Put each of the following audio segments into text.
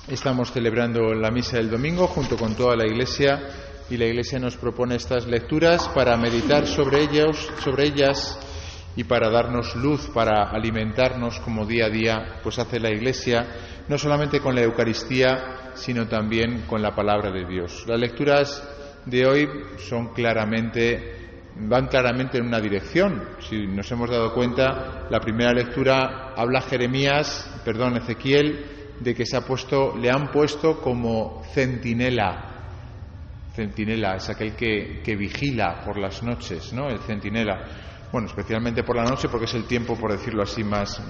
Estamos celebrando la misa del domingo junto con toda la Iglesia y la Iglesia nos propone estas lecturas para meditar sobre ellas y para darnos luz, para alimentarnos como día a día pues hace la Iglesia, no solamente con la Eucaristía, sino también con la palabra de Dios. Las lecturas de hoy van claramente en una dirección. Si nos hemos dado cuenta, la primera lectura habla Ezequiel, de que le han puesto como centinela. Centinela es aquel que vigila por las noches, ¿no? El centinela. Bueno, especialmente por la noche porque es el tiempo, por decirlo así, más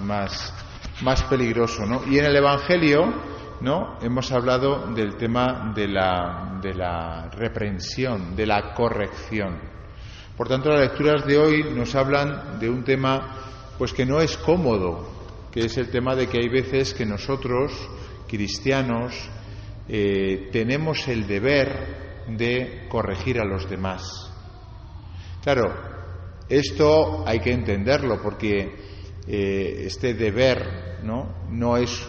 peligroso, ¿no? Y en el Evangelio, ¿no?, hemos hablado del tema de la reprensión, de la corrección. Por tanto, las lecturas de hoy nos hablan de un tema pues que no es cómodo, que es el tema de que hay veces que nosotros, cristianos, tenemos el deber de corregir a los demás. Claro, esto hay que entenderlo porque este deber no es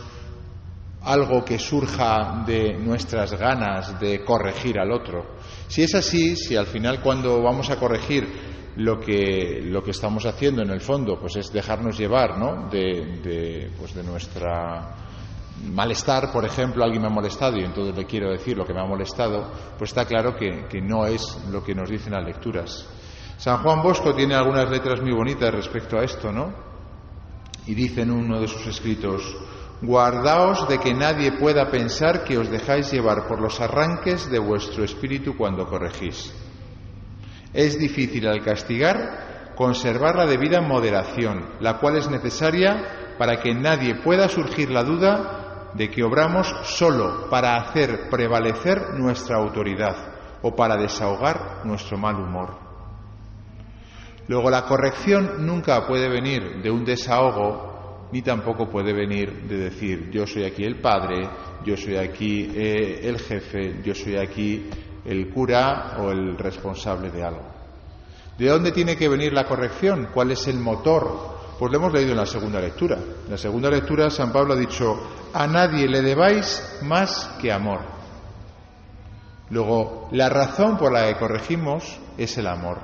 algo que surja de nuestras ganas de corregir al otro. Si es así, si al final cuando vamos a corregir lo que estamos haciendo en el fondo pues es dejarnos llevar, ¿no?, de nuestra malestar, por ejemplo, alguien me ha molestado y entonces le quiero decir lo que me ha molestado, pues está claro que no es lo que nos dicen las lecturas. San Juan Bosco tiene algunas letras muy bonitas respecto a esto, ¿no? Y dice en uno de sus escritos: guardaos de que nadie pueda pensar que os dejáis llevar por los arranques de vuestro espíritu cuando corregís. Es difícil al castigar conservar la debida moderación, la cual es necesaria para que en nadie pueda surgir la duda de que obramos solo para hacer prevalecer nuestra autoridad o para desahogar nuestro mal humor. Luego, la corrección nunca puede venir de un desahogo, ni tampoco puede venir de decir yo soy aquí el padre, yo soy aquí el jefe, yo soy aquí el cura o el responsable de algo. ¿De dónde tiene que venir la corrección? ¿Cuál es el motor? Pues lo hemos leído en la segunda lectura. En la segunda lectura San Pablo ha dicho: a nadie le debáis más que amor. Luego, la razón por la que corregimos es el amor.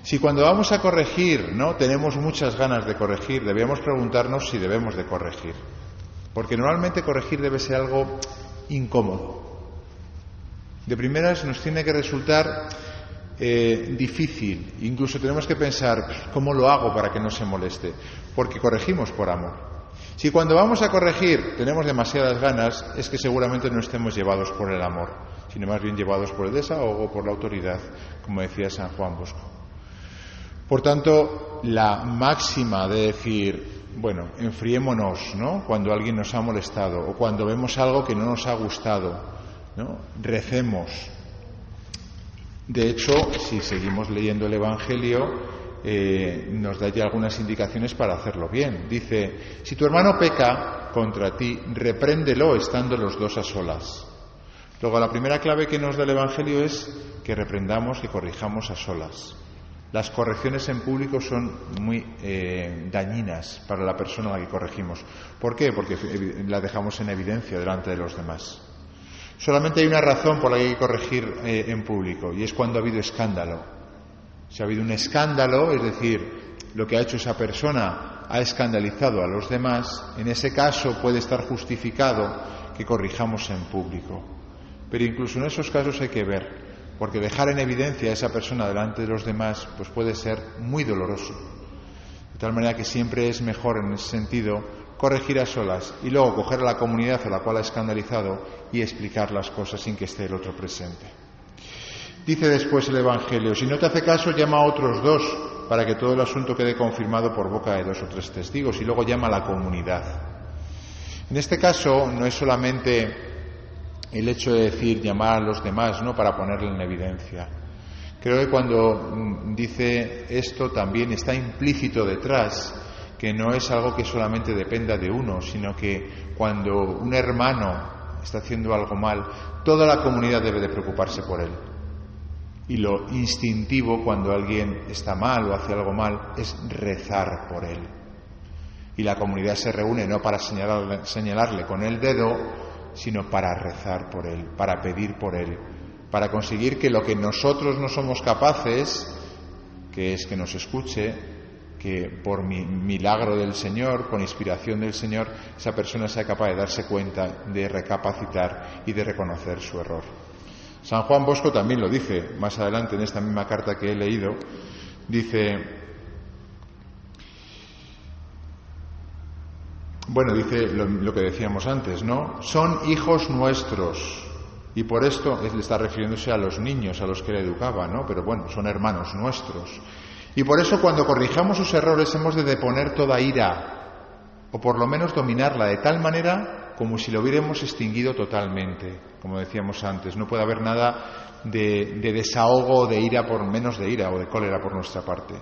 Si cuando vamos a corregir, ¿no?, tenemos muchas ganas de corregir, debemos preguntarnos si debemos de corregir. Porque normalmente corregir debe ser algo incómodo. De primeras nos tiene que resultar difícil. Incluso tenemos que pensar ¿cómo lo hago para que no se moleste? Porque corregimos por amor. Si cuando vamos a corregir tenemos demasiadas ganas, es que seguramente no estemos llevados por el amor, sino más bien llevados por el desahogo, por la autoridad, como decía San Juan Bosco. Por tanto, la máxima de decir, bueno, enfriémonos, ¿no?, cuando alguien nos ha molestado o cuando vemos algo que no nos ha gustado, ¿no?, recemos. De hecho, si seguimos leyendo el Evangelio, nos da ya algunas indicaciones para hacerlo bien. Dice: si tu hermano peca contra ti, repréndelo estando los dos a solas. Luego, la primera clave que nos da el Evangelio es que reprendamos, que corrijamos a solas. Las correcciones en público son muy dañinas para la persona a la que corregimos. ¿Por qué? Porque la dejamos en evidencia delante de los demás. Solamente hay una razón por la que hay que corregir en público, y es cuando ha habido escándalo. Si ha habido un escándalo, es decir, lo que ha hecho esa persona ha escandalizado a los demás, en ese caso puede estar justificado que corrijamos en público. Pero incluso en esos casos hay que ver, porque dejar en evidencia a esa persona delante de los demás pues puede ser muy doloroso. De tal manera que siempre es mejor en ese sentido corregir a solas y luego coger a la comunidad a la cual ha escandalizado y explicar las cosas sin que esté el otro presente. Dice después el Evangelio: si no te hace caso, llama a otros dos para que todo el asunto quede confirmado por boca de 2 o 3 testigos, y luego llama a la comunidad. En este caso no es solamente el hecho de decir llamar a los demás, ¿no?, para ponerle en evidencia. Creo que cuando dice esto también está implícito detrás que no es algo que solamente dependa de uno, sino que cuando un hermano está haciendo algo mal, toda la comunidad debe de preocuparse por él. Y lo instintivo cuando alguien está mal o hace algo mal es rezar por él. Y la comunidad se reúne no para señalarle con el dedo, sino para rezar por él, para pedir por él, para conseguir que lo que nosotros no somos capaces, que es que nos escuche, que por milagro del Señor, con inspiración del Señor, esa persona sea capaz de darse cuenta, de recapacitar y de reconocer su error. San Juan Bosco también lo dice, más adelante en esta misma carta que he leído, dice lo que decíamos antes, ¿no? Son hijos nuestros. Y por esto él está refiriéndose a los niños, a los que él educaba, ¿no? Pero bueno, son hermanos nuestros. Y por eso cuando corrijamos sus errores hemos de deponer toda ira, o por lo menos dominarla de tal manera como si lo hubiéramos extinguido totalmente. Como decíamos antes, no puede haber nada de desahogo de ira por menos de ira o de cólera por nuestra parte.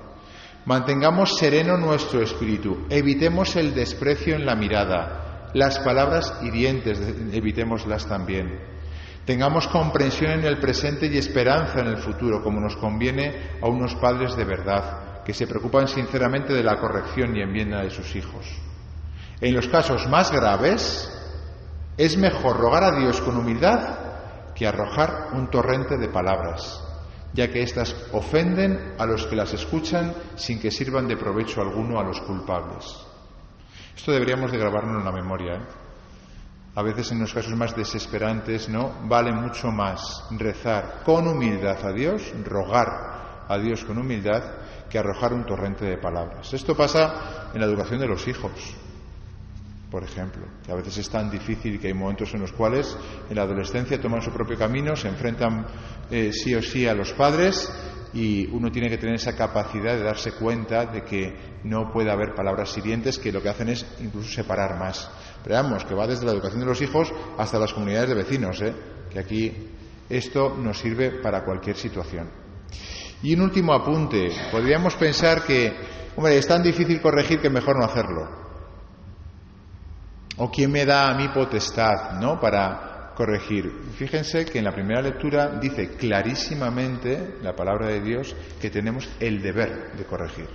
Mantengamos sereno nuestro espíritu, evitemos el desprecio en la mirada, las palabras hirientes, evitémoslas también. Tengamos comprensión en el presente y esperanza en el futuro, como nos conviene a unos padres de verdad, que se preocupan sinceramente de la corrección y enmienda de sus hijos. En los casos más graves, es mejor rogar a Dios con humildad que arrojar un torrente de palabras, ya que éstas ofenden a los que las escuchan sin que sirvan de provecho alguno a los culpables. Esto deberíamos de grabarnos en la memoria, ¿eh? A veces en los casos más desesperantes, ¿no? Vale mucho más rezar con humildad a Dios, rogar a Dios con humildad, que arrojar un torrente de palabras. Esto pasa en la educación de los hijos, por ejemplo, que a veces es tan difícil que hay momentos en los cuales en la adolescencia toman su propio camino, se enfrentan sí o sí a los padres, y uno tiene que tener esa capacidad de darse cuenta de que no puede haber palabras hirientes que lo que hacen es incluso separar más. Pero veamos, que va desde la educación de los hijos hasta las comunidades de vecinos, que aquí esto nos sirve para cualquier situación. Y un último apunte. Podríamos pensar que, hombre, es tan difícil corregir que mejor no hacerlo. ¿O quién me da a mí potestad, ¿no?, para corregir? Fíjense que en la primera lectura dice clarísimamente la palabra de Dios que tenemos el deber de corregir.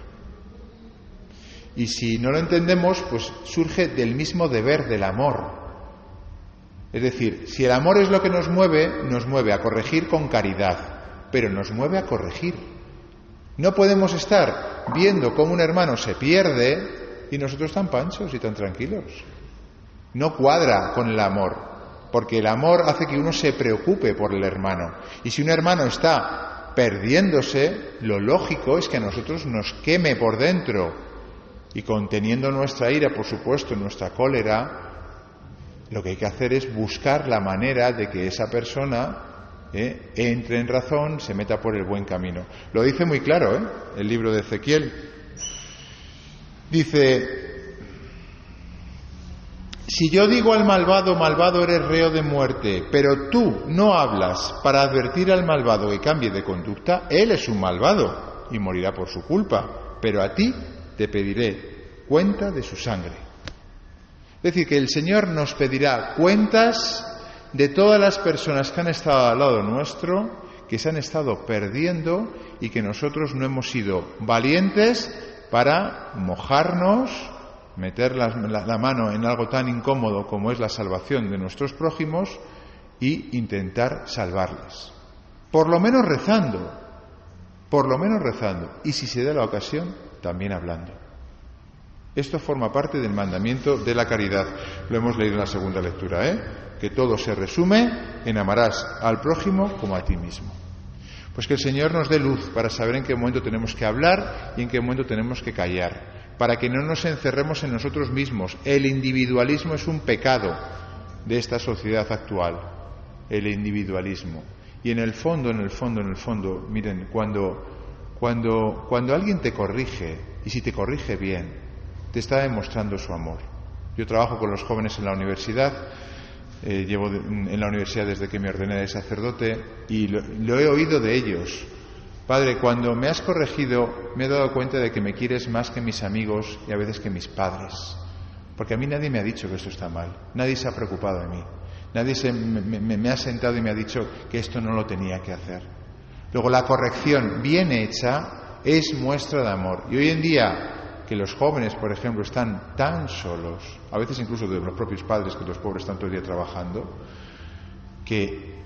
Y si no lo entendemos, pues surge del mismo deber del amor. Es decir, si el amor es lo que nos mueve a corregir con caridad, pero nos mueve a corregir. No podemos estar viendo cómo un hermano se pierde y nosotros tan panchos y tan tranquilos. No cuadra con el amor, porque el amor hace que uno se preocupe por el hermano. Y si un hermano está perdiéndose, lo lógico es que a nosotros nos queme por dentro. Y conteniendo nuestra ira, por supuesto, nuestra cólera, lo que hay que hacer es buscar la manera de que esa persona entre en razón, se meta por el buen camino. Lo dice muy claro, el libro de Ezequiel. Dice: si yo digo al malvado, malvado eres reo de muerte, pero tú no hablas para advertir al malvado que cambie de conducta, él es un malvado y morirá por su culpa, pero a ti te pediré cuenta de su sangre. Es decir, que el Señor nos pedirá cuentas de todas las personas que han estado al lado nuestro, que se han estado perdiendo y que nosotros no hemos sido valientes para mojarnos, meter la mano en algo tan incómodo como es la salvación de nuestros prójimos y intentar salvarles. Por lo menos rezando, y si se da la ocasión, también hablando. Esto forma parte del mandamiento de la caridad. Lo hemos leído en la segunda lectura, que todo se resume en amarás al prójimo como a ti mismo. Pues que el Señor nos dé luz para saber en qué momento tenemos que hablar y en qué momento tenemos que callar, para que no nos encerremos en nosotros mismos. El individualismo es un pecado de esta sociedad actual, el individualismo. Y en el fondo, miren, cuando alguien te corrige, y si te corrige bien, te está demostrando su amor. Yo trabajo con los jóvenes en la universidad, llevo en la universidad desde que me ordené de sacerdote, y lo he oído de ellos. Padre, cuando me has corregido, me he dado cuenta de que me quieres más que mis amigos y a veces que mis padres. Porque a mí nadie me ha dicho que esto está mal, nadie se ha preocupado de mí, nadie me ha sentado y me ha dicho que esto no lo tenía que hacer. Luego, la corrección bien hecha es muestra de amor. Y hoy en día, que los jóvenes, por ejemplo, están tan solos, a veces incluso de los propios padres, que los pobres están todo el día trabajando, que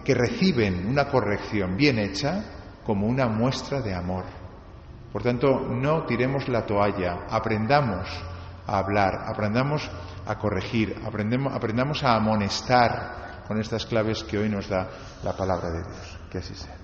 reciben una corrección bien hecha como una muestra de amor. Por tanto, no tiremos la toalla, aprendamos a hablar, aprendamos a corregir, aprendamos a amonestar con estas claves que hoy nos da la palabra de Dios. Que así sea.